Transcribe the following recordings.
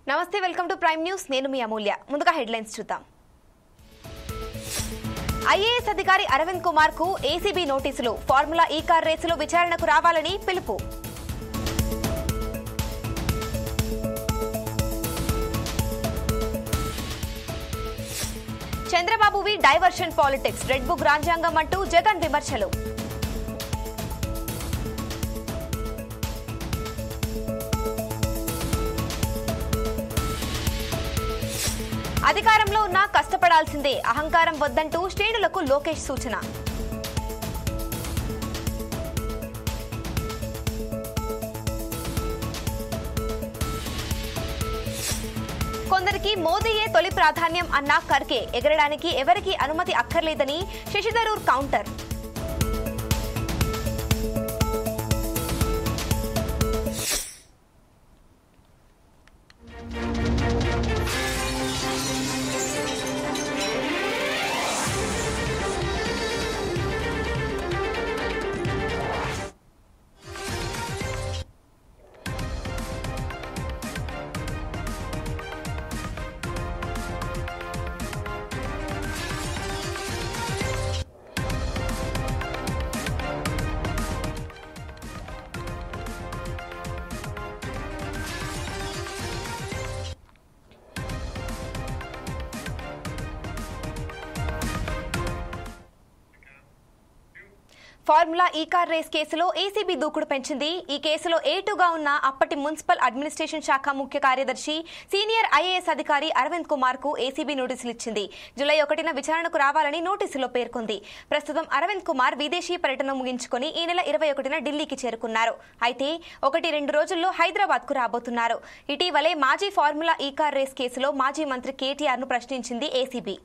నమస్తే, welcome to prime news. నేను మీ అమూల్య. ముందుగా హెడ్లైన్స్ చూద్దాం. ఐఏఎస్ అధికారి అరవింద్ కుమార్ కు ఏసీబీ నోటీసులు. ఫార్ములా ఈ కార్ రేసులో విచారణకు రావాలని పిలుపు. చంద్రబాబువి డైవర్షన్ పాలిటిక్స్, రెడ్ బుక్ రాజ్యాంగం అంటూ జగన్ విమర్శలు. అధికారంలో ఉన్నా కష్టపడాల్సిందే, అహంకారం వద్దంటూ శ్రేణులకు లోకేష్ సూచన. కొందరికి మోదీయే తొలి ప్రాధాన్యం అన్న ఖర్గే, ఎగరడానికి ఎవరికీ అనుమతి అక్కర్లేదని శశి థరూర్ కౌంటర్. ఫార్ములా ఈ కార్ రేస్ కేసులో ఏసీబీ దూకుడు పెంచింది. ఈ కేసులో ఏటుగా ఉన్న అప్పటి మున్సిపల్ అడ్మినిస్ట్రేషన్ శాఖ ముఖ్య కార్యదర్శి సీనియర్ ఐఏఎస్ అధికారి అరవింద్ కుమార్ కు ఏసీబీ నోటీసులు ఇచ్చింది. జూలై 1న విచారణకు రావాలని నోటీసులో పేర్కొంది. ప్రస్తుతం అరవింద్ కుమార్ విదేశీ పర్యటన ముగించుకుని ఈ నెల 21న ఢిల్లీకి చేరుకున్నారు. అయితే 1-2 రోజుల్లో హైదరాబాద్ కు రాబోతున్నారు. ఇటీవలే మాజీ ఫార్ములా ఈ కార్ రేస్ కేసులో మాజీ మంత్రి కేటీఆర్ ను ప్రశ్నించింది ఏసీబీ.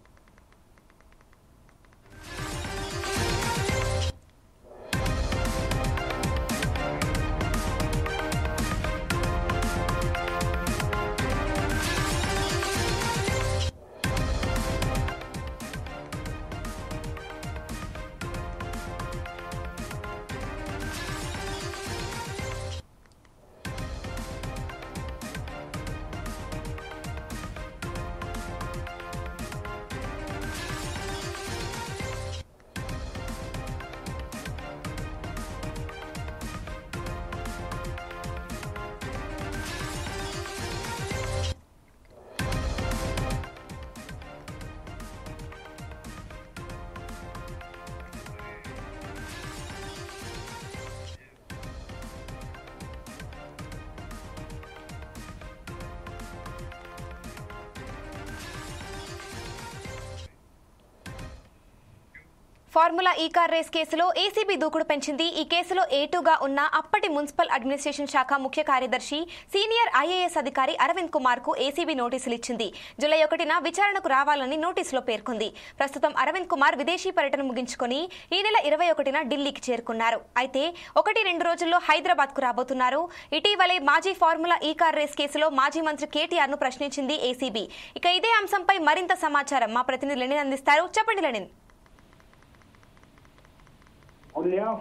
ఫార్ములా ఈ కార్ రేస్ కేసులో ఏసీబీ దూకుడు పెంచింది. ఈ కేసులో ఏటుగా ఉన్న అప్పటి మున్సిపల్ అడ్మినిస్ట్రేషన్ శాఖ ముఖ్య కార్యదర్శి సీనియర్ ఐఏఎస్ అధికారి అరవింద్ కుమార్ కు ఏసీబీ నోటీసులు ఇచ్చింది. జూలై 1న విచారణకు రావాలని నోటీసులో పేర్కొంది. ప్రస్తుతం అరవింద్ కుమార్ విదేశీ పర్యటన ముగించుకుని ఈ నెల 21న ఢిల్లీకి చేరుకున్నారు. అయితే 1-2 రోజుల్లో హైదరాబాద్ కు రాబోతున్నారు. ఇటీవలే మాజీ ఫార్ములా ఈ కార్ రేస్ కేసులో మాజీ మంత్రి కేటీఆర్ ను ప్రశ్నించింది ఏసీబీ. ఇక ఇదే అంశంపై మరింత సమాచారం మా ప్రతినిధి లెనిన్ అందిస్తారు. చెప్పండి లెనిన్.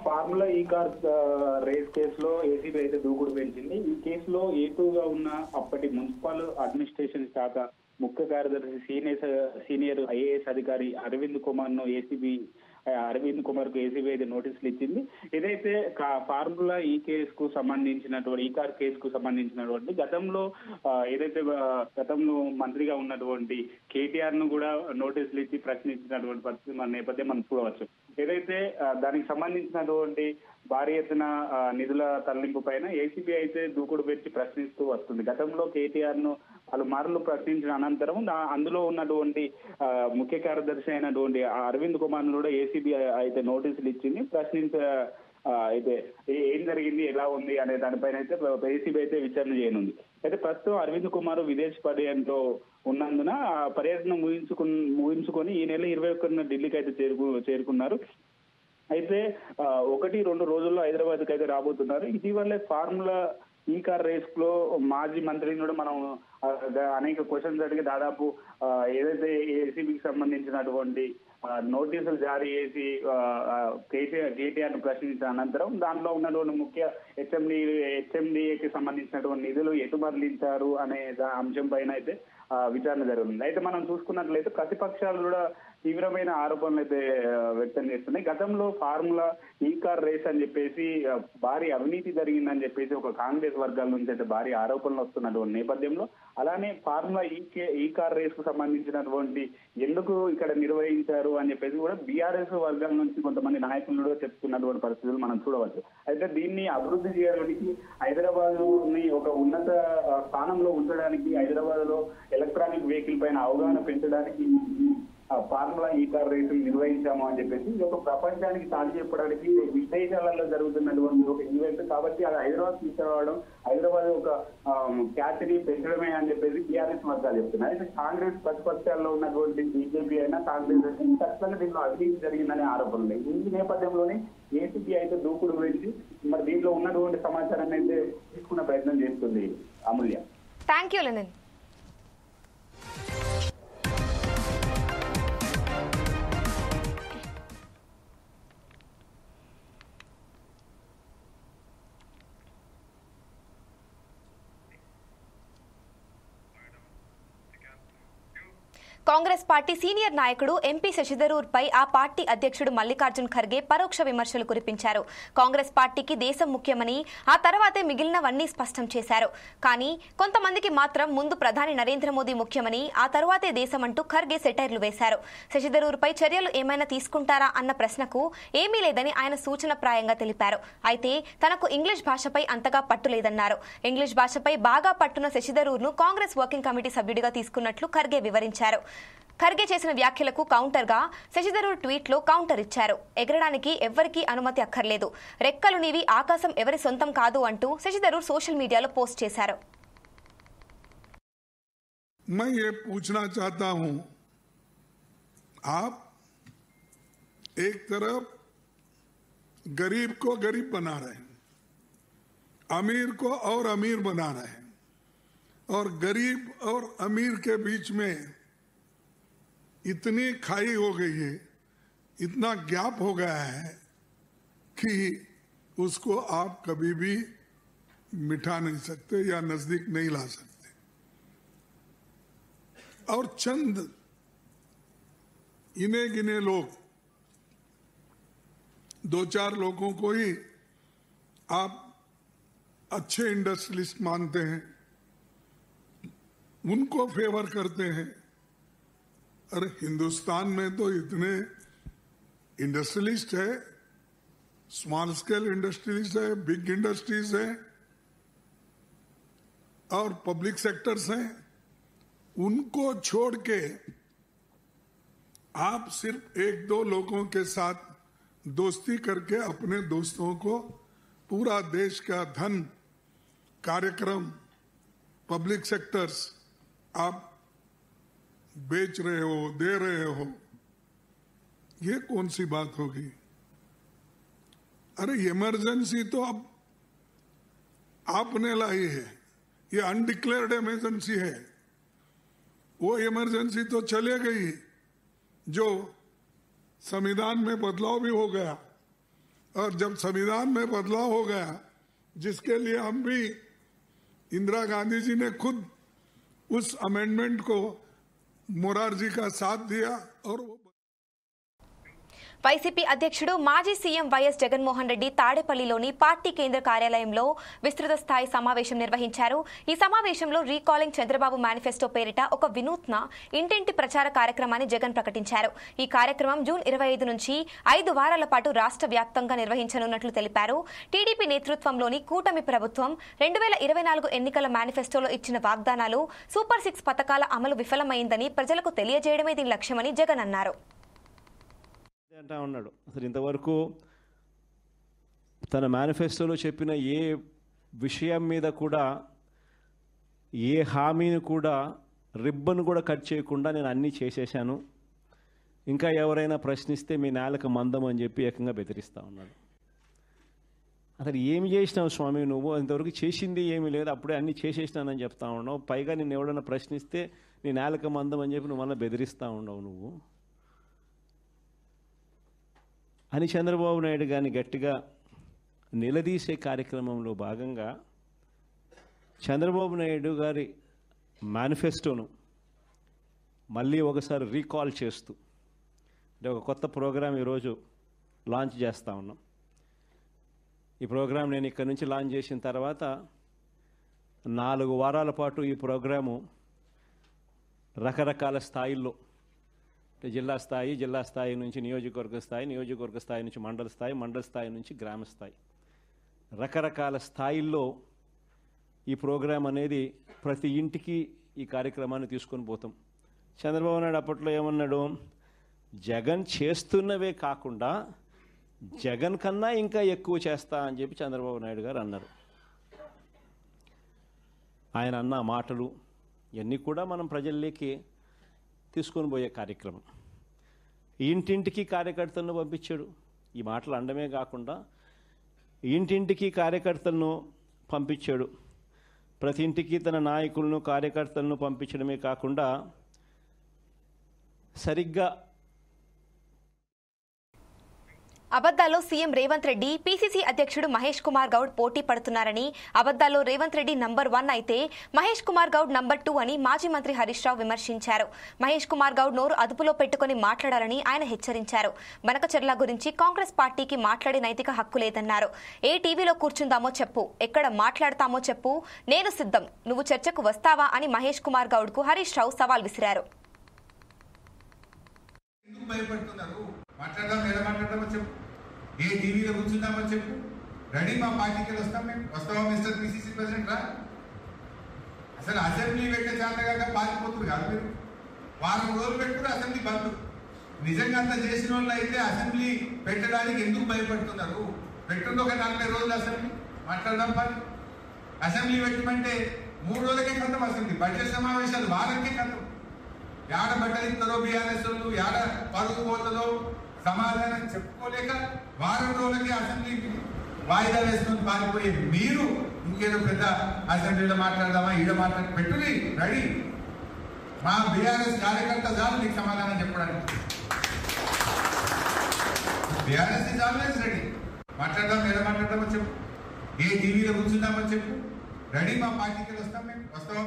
ఫార్ములా ఈ కార్ రేస్ కేసులో ఏసీబీ అయితే దూకుడు పెంచింది. ఈ కేసులో ఏటుగా ఉన్న అప్పటి మున్సిపల్ అడ్మినిస్ట్రేషన్ శాఖ ముఖ్య కార్యదర్శి సీనియర్ ఐఏఎస్ అధికారి అరవింద్ కుమార్ ను అరవింద్ కుమార్ కు ఏసీబీ అయితే నోటీసులు ఇచ్చింది. ఏదైతే ఫార్ములా ఈ కేసుకు సంబంధించినటువంటి ఈ కార్ కేసుకు సంబంధించినటువంటి గతంలో మంత్రిగా ఉన్నటువంటి కేటీఆర్ ను కూడా నోటీసులు ఇచ్చి ప్రశ్నించినటువంటి పరిస్థితి మన నేపథ్యం మనం చూడవచ్చు. ఏదైతే దానికి సంబంధించినటువంటి భారీ ఎత్తున నిధుల తరలింపు పైన ఏసీబీ అయితే దూకుడు పెట్టి ప్రశ్నిస్తూ వస్తుంది. గతంలో కేటీఆర్ ను పలుమార్లు ప్రశ్నించిన అనంతరం అందులో ఉన్నటువంటి ముఖ్య కార్యదర్శి అయినటువంటి అరవింద్ కుమార్ ను కూడా ఏసీబీ అయితే నోటీసులు ఇచ్చింది. అయితే ఏం జరిగింది, ఎలా ఉంది అనే దానిపైన అయితే ఏసీబీ అయితే విచారణ చేయనుంది. అయితే ప్రస్తుతం అరవింద్ కుమార్ విదేశీ పర్యటనలో ఉన్నందున పర్యటన ముగించుకొని ఈ నెల 21న ఢిల్లీకి అయితే చేరుకున్నారు. అయితే 1-2 రోజుల్లో హైదరాబాద్ కి అయితే రాబోతున్నారు. ఇటీవలే ఫార్ములా ఈ కార్ రేస్ లో మాజీ మంత్రిని కూడా మనం అనేక క్వశ్చన్స్ అడిగి దాదాపు ఏదైతే ఏసీబీకి సంబంధించినటువంటి నోటీసులు జారీ చేసి కేటీఆర్ ను ప్రశ్నించిన అనంతరం దాంట్లో ఉన్నటువంటి ముఖ్య హెచ్ఎండిఏకి సంబంధించినటువంటి నిధులు ఎటు మరలించారు అనే అంశం పైన అయితే విచారణ జరుగుతుంది. అయితే మనం చూసుకున్నట్లయితే ప్రతిపక్షాలు కూడా తీవ్రమైన ఆరోపణలు అయితే వ్యక్తం చేస్తున్నాయి. గతంలో ఫార్ములా ఈ కార్ రేస్ అని చెప్పేసి భారీ అవినీతి జరిగిందని చెప్పేసి ఒక కాంగ్రెస్ వర్గాల నుంచి అయితే భారీ ఆరోపణలు వస్తున్నటువంటి నేపథ్యంలో అలానే ఫార్ములా ఈ కార్ రేస్ కు సంబంధించినటువంటి ఎందుకు ఇక్కడ నిర్వహించారు అని చెప్పేసి కూడా బీఆర్ఎస్ వర్గాల నుంచి కొంతమంది నాయకులు కూడా చెప్తున్నటువంటి పరిస్థితులు మనం చూడవచ్చు. అయితే దీన్ని అభివృద్ధి చేయడానికి హైదరాబాద్ ని ఒక ఉన్నత స్థానంలో ఉంచడానికి హైదరాబాద్ లో ఎలక్ట్రానిక్ వెహికల్ పైన అవగాహన పెంచడానికి ఫార్ములా ఈ కార్ రేసులు నిర్వహించాము అని చెప్పేసి ఇది ఒక ప్రపంచానికి చాటి చెప్పడానికి విదేశాలలో జరుగుతున్నటువంటి ఒక ఈవెంట్ కాబట్టి అది హైదరాబాద్ తీసుకురావడం హైదరాబాద్ ఒక ఖ్యాతిని పెంచడమే అని చెప్పేసి టీఆర్ఎస్ వర్గాలు చెప్తున్నాయి. అయితే కాంగ్రెస్ ప్రతిపక్షాల్లో ఉన్నటువంటి బీజేపీ అయినా కాంగ్రెస్ ఖచ్చితంగా దీంట్లో అవినీతి జరిగిందనే ఆరోపణలు. ఈ నేపథ్యంలోనే ఏసీబీ అయితే దూకుడు వేసి మరి దీంట్లో ఉన్నటువంటి సమాచారాన్ని అయితే తీసుకునే ప్రయత్నం చేస్తుంది. Amulya, thank you Lenin. Congress party senior నాయకుడు ఎంపీ శశిధరూర్పై ఆ పార్టీ అధ్యక్షుడు మల్లికార్జున్ ఖర్గే పరోక్ష విమర్శలు కురిపించారు. కాంగ్రెస్ పార్టీకి దేశం ముఖ్యమని ఆ తర్వాతే మిగిలినవన్నీ స్పష్టం చేశారు. కానీ కొంతమందికి మాత్రం ముందు ప్రధాని నరేంద్ర మోదీ ముఖ్యమని ఆ తర్వాతే దేశం అంటూ ఖర్గే సెటైర్లు వేశారు. శశిధరూర్పై చర్యలు ఏమైనా తీసుకుంటారా అన్న ప్రశ్నకు ఏమీ లేదని ఆయన సూచనప్రాయంగా తెలిపారు. అయితే తనకు ఇంగ్లీష్ భాషపై అంతగా పట్టు లేదన్నారు. ఇంగ్లీష్ భాషపై బాగా పట్టున్న శశిధరూర్ను కాంగ్రెస్ వర్కింగ్ కమిటీ సభ్యుడిగా తీసుకున్నట్లు ఖర్గే వివరించారు. ఖర్గే చేసిన వ్యాఖ్యలకు కౌంటర్ గా శశిధరూర్ ట్వీట్ లో కౌంటర్ ఇచ్చారు. ఎగరడానికి ఎవ్వరికీ అనుమతి అక్కర్లేదు, రెక్కలు నీవి, ఆకాశం ఎవరి సొంతం కాదు అంటూ శశిధరూర్ సోషల్ మీడియాలో పోస్ట్ చేశారు. मैं ये पूछना चाहता हूं, आप एक तरफ गरीब को गरीब बना रहे हैं, अमीर को और अमीर बना रहे हैं और गरीब और अमीर के बीच में इतनी खाई हो गई है, इतना गैप हो गया है कि उसको आप कभी भी मिटा नहीं सकते या नजदीक नहीं ला सकते. और चंद इने गिने लोग, दो चार लोगों को ही आप अच्छे इंडस्ट्रियलिस्ट मानते हैं, उनको फेवर करते हैं. अरे हिंदुस्तान में तो इतने इंडस्ट्रियलिस्ट है, स्मॉल स्केल इंडस्ट्रियलिस्ट है, बिग इंडस्ट्रीज है और पब्लिक सेक्टर्स हैं. उनको छोड़ के आप सिर्फ एक दो लोगों के साथ दोस्ती करके अपने दोस्तों को पूरा देश का धन, कार्यक्रम, पब्लिक सेक्टर्स आप बेच रहे हो, दे रहे हो. ये कौन सी बात होगी? अरे इमरजेंसी तो अब आपने लाई है, ये अनडिक्लेयर्ड इमरजेंसी है. वो इमरजेंसी तो चले गई जो संविधान में बदलाव भी हो गया. और जब संविधान में बदलाव हो गया, जिसके लिए हम भी, इंदिरा गांधी जी ने खुद उस अमेंडमेंट को मोरारजी का साथ दिया और वो వైసీపీ అధ్యక్షుడు మాజీ సీఎం వైఎస్ జగన్మోహన్ రెడ్డి తాడేపల్లిలోని పార్టీ కేంద్ర కార్యాలయంలో విస్తృత స్థాయి సమావేశం నిర్వహించారు. ఈ సమావేశంలో రీకాలింగ్ చంద్రబాబు మేనిఫెస్టో పేరిట ఒక వినూత్న ఇంటింటి ప్రచార కార్యక్రమాన్ని జగన్ ప్రకటించారు. ఈ కార్యక్రమం జూన్ 25 నుంచి 5 వారాల పాటు రాష్ట్ర వ్యాప్తంగా నిర్వహించనున్నట్లు తెలిపారు. టీడీపీ నేతృత్వంలోని కూటమి ప్రభుత్వం 2024 ఎన్నికల మేనిఫెస్టోలో ఇచ్చిన వాగ్దానాలు, సూపర్ 6 పథకాల అమలు విఫలమైందని ప్రజలకు తెలియజేయడమే దీని లక్ష్యమని జగన్ అన్నారు. అంటా ఉన్నాడు. అసలు ఇంతవరకు తన మేనిఫెస్టోలో చెప్పిన ఏ విషయం మీద కూడా, ఏ హామీని కూడా, రిబ్బన్ కూడా కట్ చేయకుండా నేను అన్నీ చేసేసాను, ఇంకా ఎవరైనా ప్రశ్నిస్తే మీ నేలకు మందం అని చెప్పి ఏకంగా బెదిరిస్తూ ఉన్నాడు. అసలు ఏమి చేసినావు స్వామి నువ్వు? ఇంతవరకు చేసింది ఏమీ లేదు, అప్పుడే అన్నీ చేసేసినానని చెప్తా ఉన్నావు. పైగా నేను ఎవడన్నా ప్రశ్నిస్తే నీ నేలకు మందం అని చెప్పి నువ్వు మళ్ళీ బెదిరిస్తూ ఉండవు. నువ్వు అని చంద్రబాబు నాయుడు గారిని గట్టిగా నిలదీసే కార్యక్రమంలో భాగంగా చంద్రబాబు నాయుడు గారి మేనిఫెస్టోను మళ్ళీ ఒకసారి రీకాల్ చేస్తూ అంటే ఒక కొత్త ప్రోగ్రాం ఈరోజు లాంచ్ చేస్తూ ఉన్నాం. ఈ ప్రోగ్రాం నేను ఇక్కడ నుంచి లాంచ్ చేసిన తర్వాత 4 వారాల పాటు ఈ ప్రోగ్రాము రకరకాల స్థాయిల్లో అంటే జిల్లా స్థాయి నుంచి నియోజకవర్గ స్థాయి నుంచి మండల స్థాయి నుంచి గ్రామ స్థాయి రకరకాల స్థాయిల్లో ఈ ప్రోగ్రాం అనేది ప్రతి ఇంటికి ఈ కార్యక్రమాన్ని తీసుకొని పోతాం. చంద్రబాబు నాయుడు అప్పట్లో ఏమన్నాడు, జగన్ చేస్తున్నవే కాకుండా జగన్ కన్నా ఇంకా ఎక్కువ చేస్తా అని చెప్పి చంద్రబాబు నాయుడు గారు అన్నారు. ఆయన అన్న మాటలు ఇవన్నీ కూడా మనం ప్రజల్లోకి తీసుకొని పోయే కార్యక్రమం. ఇంటింటికి కార్యకర్తలను పంపించాడు. ఈ మాటలు అనడమే కాకుండా ఇంటింటికి కార్యకర్తలను పంపించాడు. ప్రతి ఇంటికి తన నాయకులను కార్యకర్తలను పంపించడమే కాకుండా సరిగ్గా అబద్దాల్లో సీఎం రేవంత్ రెడ్డి పీసీసీ అధ్యక్షుడు మహేష్ కుమార్ గౌడ్ పోటీ పడుతున్నారని, అబద్దాల్లో రేవంత్ రెడ్డి నంబర్ 1 అయితే మహేష్ కుమార్ గౌడ్ నంబర్ 2 అని మాజీ మంత్రి హరీష్ రావు విమర్శించారు. మహేష్ కుమార్ గౌడ్ నోరు అదుపులో పెట్టుకుని మాట్లాడాలని ఆయన హెచ్చరించారు. బనకచెర్ల గురించి కాంగ్రెస్ పార్టీకి మాట్లాడే నైతిక హక్కు లేదన్నారు. ఏ టీవీలో కూర్చుందామో చెప్పు, ఎక్కడ మాట్లాడతామో చెప్పు, నేను సిద్ధం, నువ్వు చర్చకు వస్తావా అని మహేష్ కుమార్ గౌడ్ కు హరీష్ రావు సవాల్ విసిరారు. ఏ టీవీలో కూర్చుందామని చెప్పు, రెడీ మా పార్టీకి వస్తాం, మేము వస్తావా మిస్టర్ పిసిసి ప్రెసిడెంట్ రా. అసలు అసెంబ్లీ పెట్టే చేతగా పారిపోతుంది కాదు మీరు. వారం రోజులు పెట్టుకుని అసెంబ్లీ బంద్. నిజంగా అంత చేసిన వాళ్ళు అయితే అసెంబ్లీ పెట్టడానికి ఎందుకు భయపడుతున్నారు? పెట్టుంది ఒక 40 రోజులు అసెంబ్లీ మాట్లాడదాం పని. అసెంబ్లీ పెట్టమంటే 3 రోజులకే కథం అసెంబ్లీ. బడ్జెట్ సమావేశాలు వారంకే కథం. యాడ బట్టలిస్తారో బీఆర్ఎస్ వాళ్ళు, యాడ పరుగు పోతుందో సమాధానం చెప్పుకోలేక వారం రోజులకి అసెంబ్లీ వాయిదా వేసుకుని పారిపోయే మీరు ఇంకేదో పెద్ద అసెంబ్లీలో మాట్లాడదామా, ఈడ పెట్టుని రెడీ. మా బీఆర్ఎస్ కార్యకర్త చాలు మీకు సమాధానం చెప్పడానికి. BRS is always ready. మాట్లాడదాం, ఏదో మాట్లాడదామో చెప్పు, ఏ టీవీలో కూర్చుందామని చెప్పు, రెడీ మా పార్టీకి వస్తాం, మేము వస్తావా.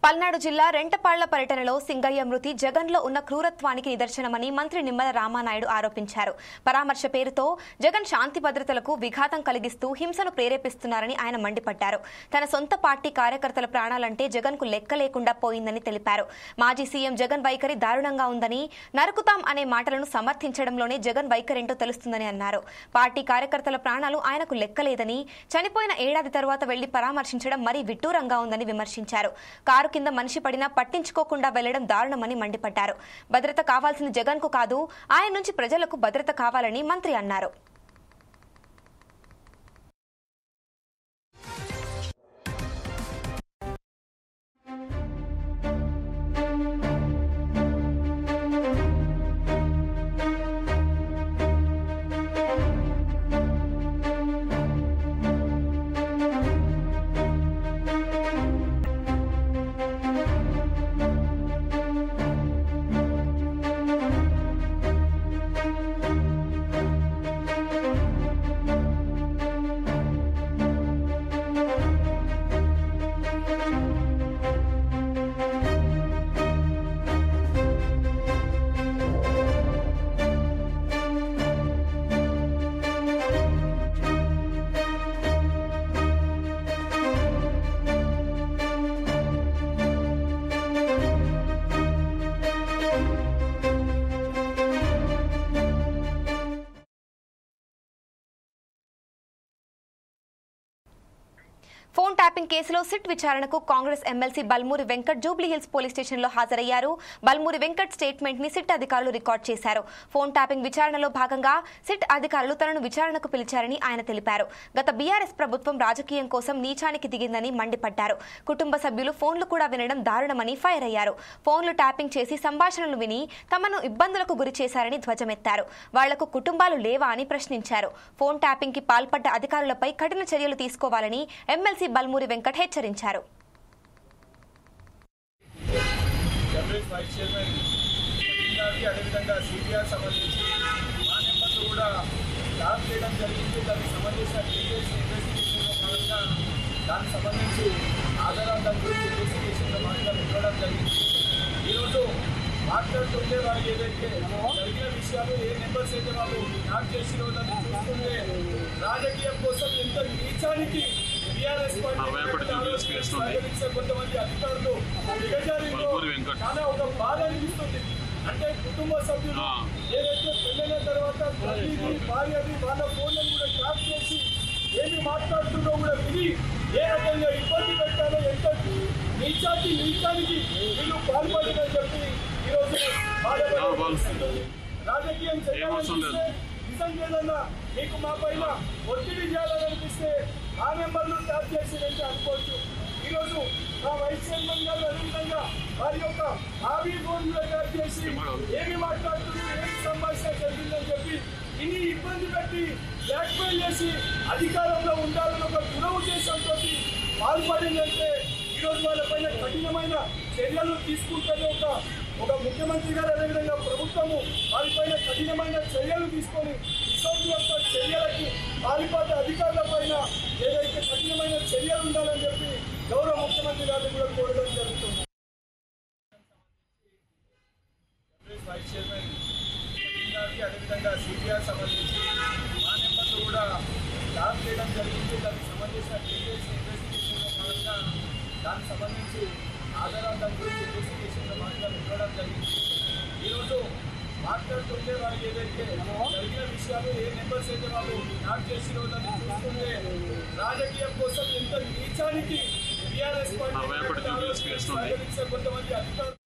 పల్నాడు జిల్లా రెంటపాళ్ల పర్యటనలో సింగయ్య మృతి జగన్లో ఉన్న క్రూరత్వానికి నిదర్శనమని మంత్రి నిమ్మల రామానాయుడు ఆరోపించారు. పరామర్శ పేరుతో జగన్ శాంతి భద్రతలకు విఘాతం కలిగిస్తూ హింసను ప్రేరేపిస్తున్నారని ఆయన మండిపడ్డారు. తన సొంత పార్టీ కార్యకర్తల ప్రాణాలంటే జగన్ కు లెక్క లేకుండా పోయిందని తెలిపారు. మాజీ సీఎం జగన్ వైఖరి దారుణంగా ఉందని, నరుకుతాం అనే మాటలను సమర్థించడంలోనే జగన్ వైఖరేంటో తెలుస్తుందని అన్నారు. పార్టీ కార్యకర్తల ప్రాణాలు ఆయనకు లెక్కలేదని, చనిపోయిన ఏడాది తర్వాత వెళ్లి పరామర్శించడం మరీ విడ్డూరంగా ఉందని విమర్శించారు. కారు కింద మనిషి పడినా పట్టించుకోకుండా వెళ్లడం దారుణమని మండిపడ్డారు. భద్రత కావాల్సిన జగన్ కు కాదు, ఆయన నుంచి ప్రజలకు భద్రత కావాలని మంత్రి అన్నారు. ఫోన్ ఫోన్ ట్యాపింగ్ కేసులో సిట్ విచారణకు కాంగ్రెస్ ఎమ్మెల్సీ బల్మూరి వెంకట్ జూబ్లీహిల్స్ పోలీస్ స్టేషన్లో హాజరయ్యారు. బల్మూరి వెంకట్ స్టేట్మెంట్ ని సిట్ అధికారులు రికార్డ్ చేశారు. ఫోన్ ట్యాపింగ్ విచారణలో భాగంగా సిట్ అధికారులు తనను విచారణకు పిలిచారని ఆయన తెలిపారు. గత బీఆర్ఎస్ ప్రభుత్వం రాజకీయం కోసం నీచానికి దిగిందని మండిపడ్డారు. కుటుంబ సభ్యులు ఫోన్లు కూడా వినడం దారుణమని ఫైర్ అయ్యారు. ఫోన్లు ట్యాపింగ్ చేసి సంభాషణలు విని తమను ఇబ్బందులకు గురి చేశారని ధ్వజమెత్తారు. వాళ్లకు కుటుంబాలు లేవా అని ప్రశ్నించారు. ఫోన్ ట్యాపింగ్ కి పాల్పడ్డ అధికారులపై కఠిన చర్యలు తీసుకోవాలని ఎమ్మెల్సీ బల్మూరి వెంకట్ హెచ్చరించారు. అదేవిధంగా సిపిఆర్ సంబంధించి మా నెంబర్లు కూడా లాక్ చేయడం జరిగింది. దానికి సంబంధించిన డీటెయిల్స్ ఇన్వెస్టిగేషన్లో భాగంగా దానికి సంబంధించి ఆధారాల గురించి ఇన్వెస్టిగేషన్లో మాట్లాడి ఇవ్వడం జరిగింది. ఈరోజు మాట్లాడుతుంటే వాళ్ళు ఏదైతే జరిగిన విషయాలు ఏ నెంబర్స్ అయితే వాళ్ళు లాక్ చేసి రోజులని చూస్తుంటే రాజకీయం కోసం ఎంత నీచానికి టీఆర్ఎస్ కొంతమంది అధికారులు చాలా ఒక బాధ అనిపిస్తుంది. అంటే కుటుంబ సభ్యులు ఏదైతే పెళ్ళైన తర్వాత తల్లిది భార్యది వాళ్ళ ఫోన్లను కూడా ట్రాప్ చేసి ఏమి మాట్లాడుతుందో కూడా విని ఏ రకంగా ఇబ్బంది పెట్టాలో ఎంత నీచానికి వీళ్ళు పాల్పడిందని చెప్పి ఈరోజు రాజకీయం చేయాలనిపిస్తే నిజంగా ఏదన్నా మీకు మా పైన ఒత్తిడి చేయాలనిపిస్తే ఆ నెంబర్లు ట్యాప్ చేసినట్టు అనుకోవచ్చు. ఈరోజు మా వైస్ చైర్మన్ గారు అదేవిధంగా వారి యొక్క హాబీ ఫోన్ ట్యాప్ చేసి ఏమి మాట్లాడుతుంది ఏమి సంభాషణ జరిగిందని చెప్పి ఇన్ని ఇబ్బంది పెట్టి బ్లాక్మెయిల్ చేసి అధికారంలో ఉండాలని ఒక దురుద్దేశంతో పాల్పడిందంటే ఈరోజు వాళ్ళ పైన కఠినమైన చర్యలు తీసుకుంటే ఒక ముఖ్యమంత్రి గారు అదేవిధంగా ప్రభుత్వము వారిపైన కఠినమైన చర్యలు తీసుకొని ఇటువంటి యొక్క చర్యలకి పాల్పడ్డ అధికారుల పైన ఏదైతే కఠినమైన చర్యలు ఉండాలని చెప్పి గౌరవ ముఖ్యమంత్రి గారిని కూడా కోరడం జరుగుతుంది. వైస్ చైర్మన్ గారికి అదేవిధంగా సిపిఆర్ సంబంధించి మా నెంబర్లు కూడా లాక్ చేయడం జరిగింది. దానికి సంబంధించిన డీటెయిల్స్ ఇన్వెస్టిగేషన్లో భాగంగా దానికి సంబంధించి ఆధారాల గురించి ఇన్వెస్టిగేషన్లో మాట్లాడి ఇవ్వడం జరిగింది. ఈరోజు మాట్లాడుతుంటే వాళ్ళు ఏదైతే జరిగిన విషయాలు ఏ నెంబర్స్ అయితే వాళ్ళు లాక్ చేసి రోజులని చూస్తుంటే రాజకీయం కోసం ఎంత నీచానికి టీఆర్ఎస్ కొంతమంది అధికారులు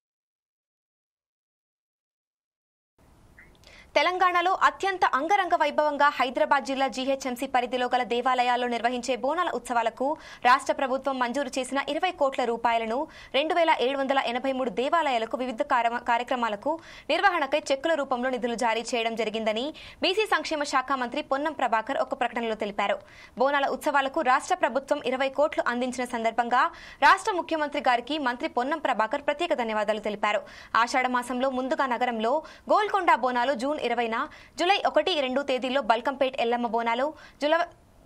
తెలంగాణలో అత్యంత అంగరంగ వైభవంగా హైదరాబాద్ జిల్లా జీహెచ్ఎంసీ పరిధిలో గల దేవాలయాల్లో నిర్వహించే బోనాల ఉత్సవాలకు రాష్ట్ర ప్రభుత్వం మంజూరు చేసిన 20 కోట్ల రూపాయలను 2783 దేవాలయాలకు వివిధ కార్యక్రమాలకు నిర్వహణకై చెక్కుల రూపంలో నిధులు జారీ చేయడం జరిగిందని బీసీ సంక్షేమ శాఖ మంత్రి పొన్నం ప్రభాకర్ ఒక ప్రకటనలో తెలిపారు. బోనాల ఉత్సవాలకు రాష్ట్ర ప్రభుత్వం 20 కోట్లు అందించిన సందర్భంగా రాష్ట్ర ముఖ్యమంత్రి గారికి మంత్రి పొన్నం ప్రభాకర్ ప్రత్యేక ధన్యవాదాలు తెలిపారు. ఆషాఢ మాసంలో ముందుగా నగరంలో గోల్కొండ బోనాలు జూన్ 20న, జూలై 1-2 తేదీల్లో బల్కంపేట్ ఎల్లమ్మ బోనాలు,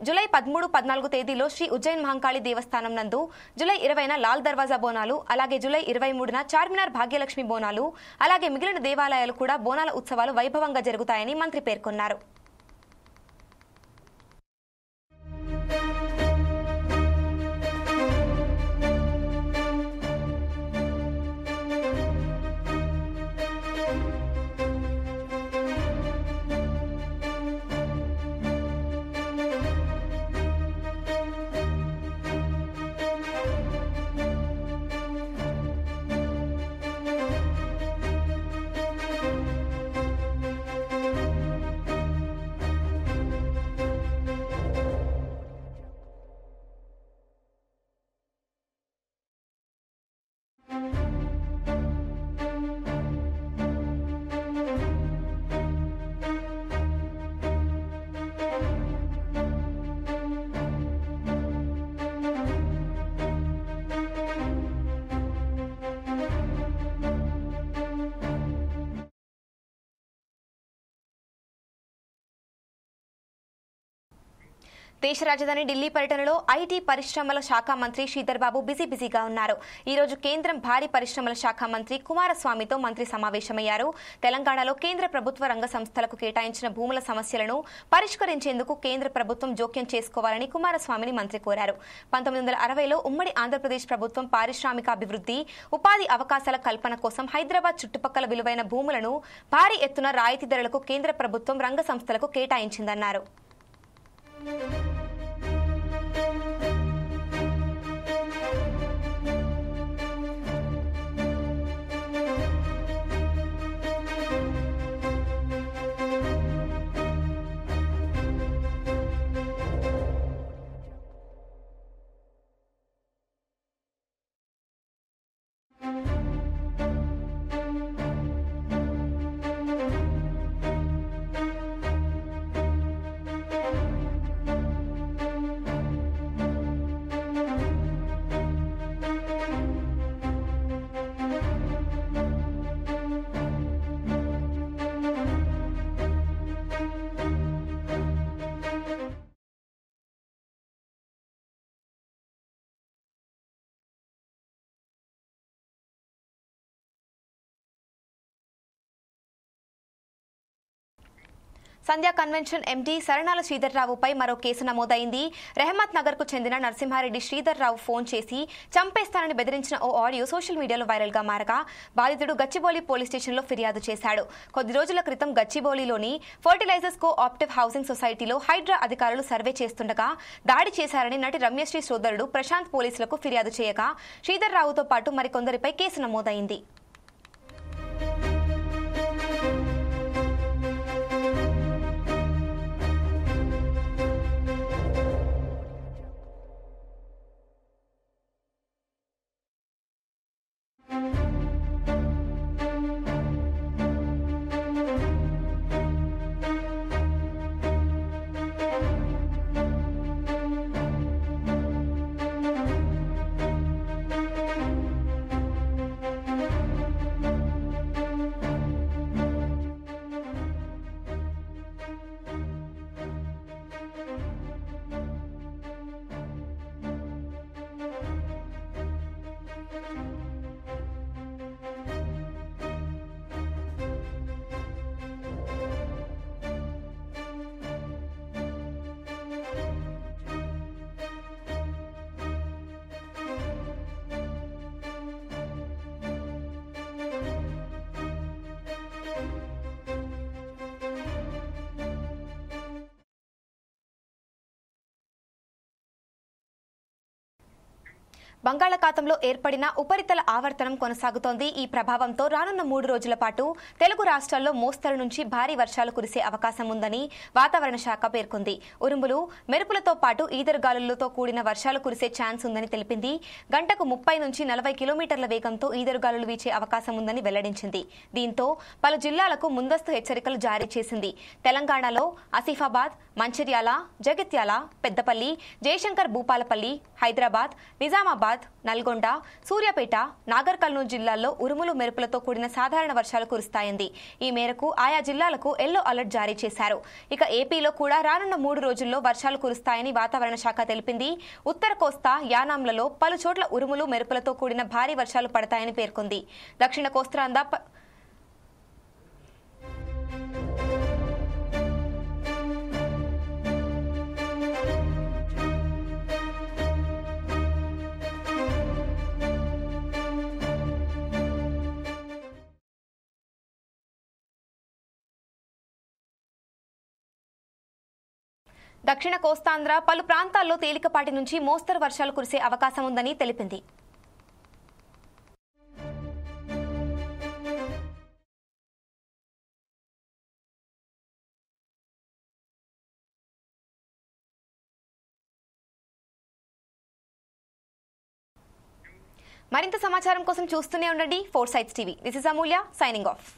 జూలై 13-14 తేదీలో శ్రీ ఉజ్జయిన్ మహంకాళి దేవస్థానం నందు, జూలై 20న లాల్ దర్వాజా బోనాలు, అలాగే జూలై 23న చార్మినార్ భాగ్యలక్ష్మి బోనాలు, అలాగే మిగిలిన దేవాలయాలు కూడా బోనాల ఉత్సవాలు వైభవంగా జరుగుతాయని మంత్రి పేర్కొన్నారు. దేశ రాజధాని ఢిల్లీ పర్యటనలో ఐటీ పరిశ్రమల శాఖ మంత్రి శ్రీధర్ బాబు బిజీగా ఉన్నారు. ఈ రోజు కేంద్రం భారీ పరిశ్రమల శాఖ మంత్రి కుమారస్వామితో మంత్రి సమావేశమయ్యారు. తెలంగాణలో కేంద్ర ప్రభుత్వ రంగ సంస్థలకు కేటాయించిన భూముల సమస్యలను పరిష్కరించేందుకు కేంద్ర ప్రభుత్వం జోక్యం చేసుకోవాలని కుమారస్వామిని మంత్రి కోరారు. 1960లో ఉమ్మడి ఆంధ్రప్రదేశ్ ప్రభుత్వం పారిశ్రామికాభివృద్ధి, ఉపాధి అవకాశాల కల్పన కోసం హైదరాబాద్ చుట్టుపక్కల విలువైన భూములను భారీ ఎత్తున రాయితీ ధరలకు కేంద్ర ప్రభుత్వం రంగ సంస్థలకు కేటాయించిందన్నారు. సంధ్యా కన్వెన్షన్ ఎండీ సరణాల శ్రీధర్రావుపై మరో కేసు నమోదైంది. రెహమత్ నగర్ కు చెందిన నరసింహారెడ్డి శ్రీధర్రావు ఫోన్ చేసి చంపేస్తానని బెదిరించిన ఓ ఆడియో సోషల్ మీడియాలో వైరల్ గా మారగా బాధితుడు గచ్చిబౌలి పోలీస్ స్టేషన్లో ఫిర్యాదు చేశాడు. కొద్ది రోజుల క్రితం గచ్చిబౌలిలోని ఫర్టిలైజర్స్ కో ఆప్టివ్ హౌసింగ్ సొసైటీలో హైడ్రా అధికారులు సర్వే చేస్తుండగా దాడి చేశారని నటి రమ్యశ్రీ సోదరుడు ప్రశాంత్ పోలీసులకు ఫిర్యాదు చేయగా శ్రీధర్రావుతో పాటు మరికొందరిపై కేసు నమోదైంది. బంగాళాఖాతంలో ఏర్పడిన ఉపరితల ఆవర్తనం కొనసాగుతోంది. ఈ ప్రభావంతో రానున్న 3 రోజుల పాటు తెలుగు రాష్ట్రాల్లో మోస్తరు నుంచి భారీ వర్షాలు కురిసే అవకాశం ఉందని వాతావరణ శాఖ పేర్కొంది. ఉరుములు, మెరుపులతో పాటు ఈదురుగాలులతో కూడిన వర్షాలు కురిసే ఛాన్స్ ఉందని తెలిపింది. గంటకు 30 నుంచి 40 కిలోమీటర్ల వేగంతో ఈదురుగాలులు వీచే అవకాశం ఉందని వెల్లడించింది. దీంతో పలు జిల్లాలకు ముందస్తు హెచ్చరికలు జారీ చేసింది. తెలంగాణలో ఆసిఫాబాద్, మంచిర్యాల, జగిత్యాల, పెద్దపల్లి, జయశంకర్ భూపాలపల్లి, హైదరాబాద్, నిజామాబాద్, నల్గొండ, సూర్యాపేట, నాగర్ కర్నూలు జిల్లాల్లో ఉరుములు, మెరుపులతో కూడిన సాధారణ వర్షాలు కురుస్తాయంది. ఈ మేరకు ఆయా జిల్లాలకు ఎల్లో అలర్ట్ జారీ చేశారు. ఇక ఏపీలో కూడా రానున్న 3 రోజుల్లో వర్షాలు కురుస్తాయని వాతావరణ శాఖ తెలిపింది. ఉత్తర కోస్తా, యానాంలలో పలు చోట్ల ఉరుములు, మెరుపులతో కూడిన భారీ వర్షాలు పడతాయని పేర్కొంది. దక్షిణ కోస్తాంధ్ర దక్షిణ కోస్తాంధ్ర పలు ప్రాంతాల్లో తేలికపాటి నుంచి మోస్తరు వర్షాలు కురిసే అవకాశం ఉందని తెలిపింది. మరింత సమాచారం కోసం చూస్తూనే ఉండండి Four Sides TV. This is Amulya signing of.